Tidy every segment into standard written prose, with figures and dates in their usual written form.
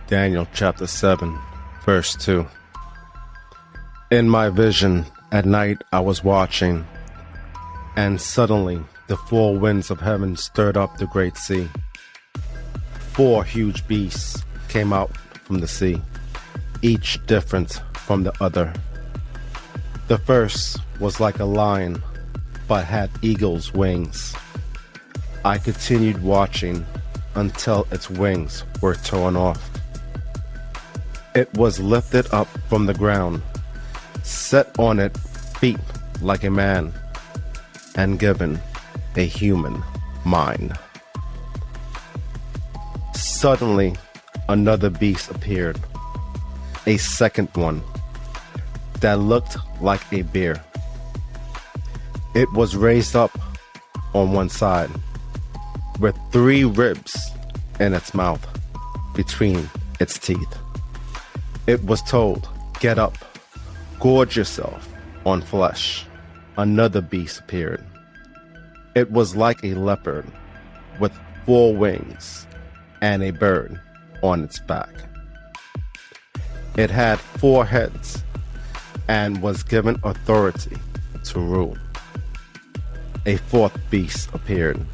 Daniel chapter 7, verse 2. In my vision at night I was watching, and suddenly the four winds of heaven stirred up the great sea. 4 huge beasts came out from the sea, each different from the other. The first was like a lion, but had eagle's wings. I continued watching until its wings were torn off. It was lifted up from the ground, set on its feet like a man, and given a human mind. Suddenly, another beast appeared, a second one, that looked like a bear. It was raised up on one side, with 3 ribs in its mouth between its teeth. It was told, "Get up, gorge yourself on flesh." Another beast appeared. It was like a leopard with 4 wings and a bird on its back. It had 4 heads and was given authority to rule. A 4th beast appeared,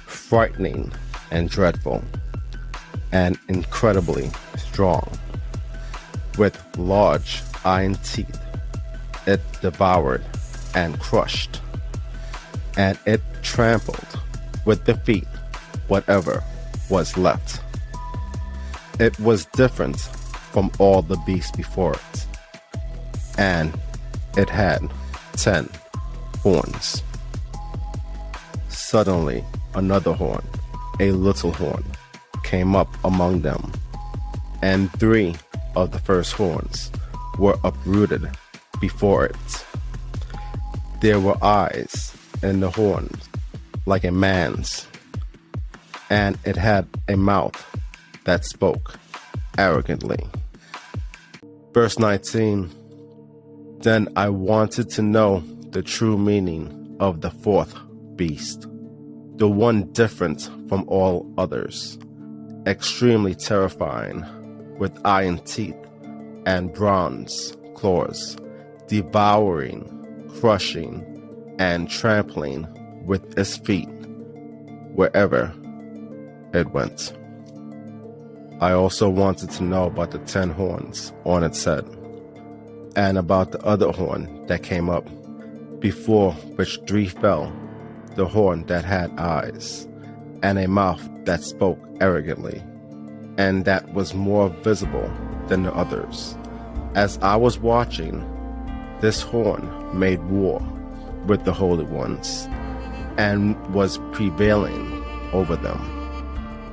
frightening and dreadful, and incredibly strong. With large iron teeth, it devoured and crushed, and it trampled with the feet whatever was left. It was different from all the beasts before it, and it had 10 horns. Suddenly, another horn, a little horn, came up among them, and 3 of the first horns were uprooted before it. There were eyes in the horns like a man's, and it had a mouth that spoke arrogantly. Verse 19. Then I wanted to know the true meaning of the 4th beast, the one different from all others, extremely terrifying, with iron teeth and bronze claws, devouring, crushing, and trampling with its feet wherever it went. I also wanted to know about the 10 horns on its head, and about the other horn that came up, before which 3 fell, the horn that had eyes, and a mouth that spoke arrogantly, and that was more visible than the others. As I was watching, this horn made war with the holy ones, and was prevailing over them,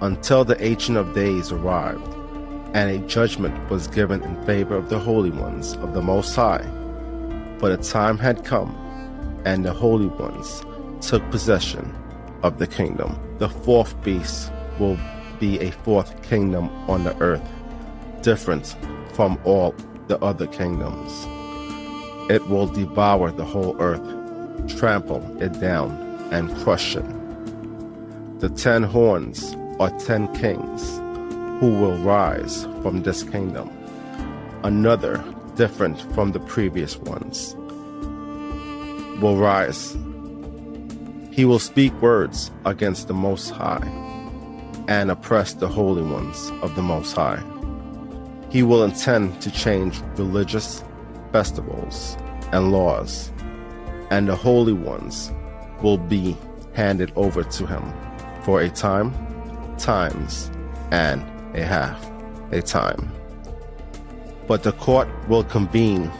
until the Ancient of Days arrived, and a judgment was given in favor of the holy ones of the Most High. For the time had come, and the holy ones took possession of the kingdom. The 4th beast will be a 4th kingdom on the earth, different from all the other kingdoms. It will devour the whole earth, trample it down, and crush it. The 10 horns are 10 kings who will rise from this kingdom, another different from the previous ones will rise. He will speak words against the Most High and oppress the holy ones of the Most High. He will intend to change religious festivals and laws, and the holy ones will be handed over to him for a time, times, and a half a time. But the court will convene,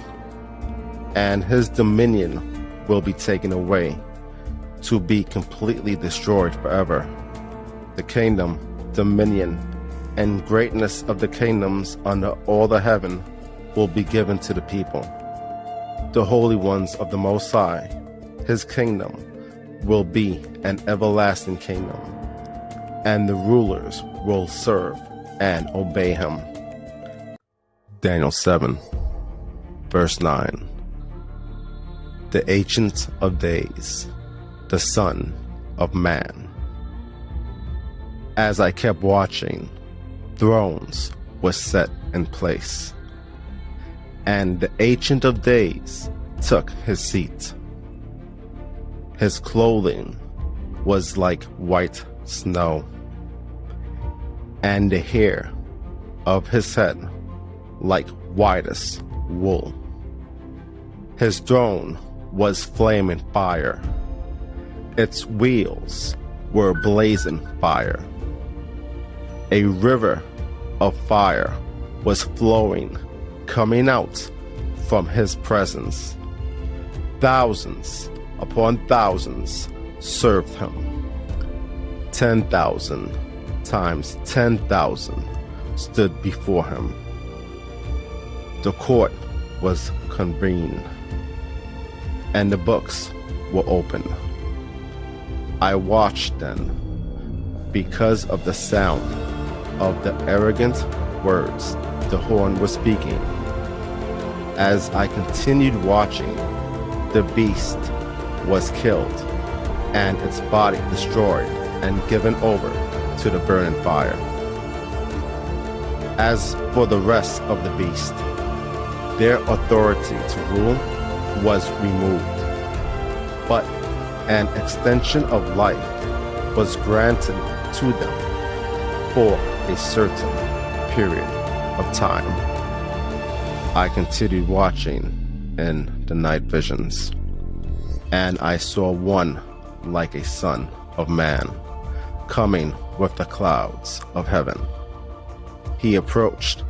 and his dominion will be taken away, to be completely destroyed forever. The kingdom, dominion, and greatness of the kingdoms under all the heaven will be given to the people. The holy ones of the Most High, his kingdom, will be an everlasting kingdom, and the rulers will serve and obey him. Daniel 7, verse 9. The Ancient of Days, the Son of Man. As I kept watching, thrones was set in place, and the Ancient of Days took his seat. His clothing was like white snow, and the hair of his head like whitest wool. His throne was flaming fire. Its wheels were blazing fire. A river of fire was flowing, coming out from his presence. Thousands upon thousands served him. 10,000 times 10,000 stood before him. The court was convened, and the books were opened. I watched then, because of the sound of the arrogant words the horn was speaking. As I continued watching, the beast was killed, and its body destroyed and given over to the burning fire. As for the rest of the beast, their authority to rule was removed, but an extension of life was granted to them for a certain period of time. I continued watching in the night visions, and I saw one like a son of man coming with the clouds of heaven. He approached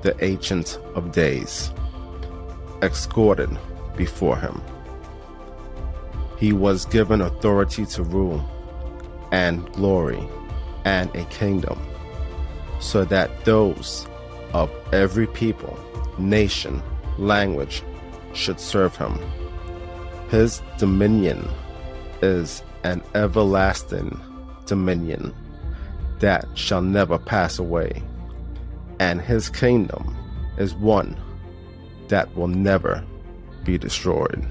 the Ancient of Days, escorted before him. He was given authority to rule, and glory, and a kingdom, so that those of every people, nation, language should serve him. His dominion is an everlasting dominion that shall never pass away, and his kingdom is one that will never be destroyed.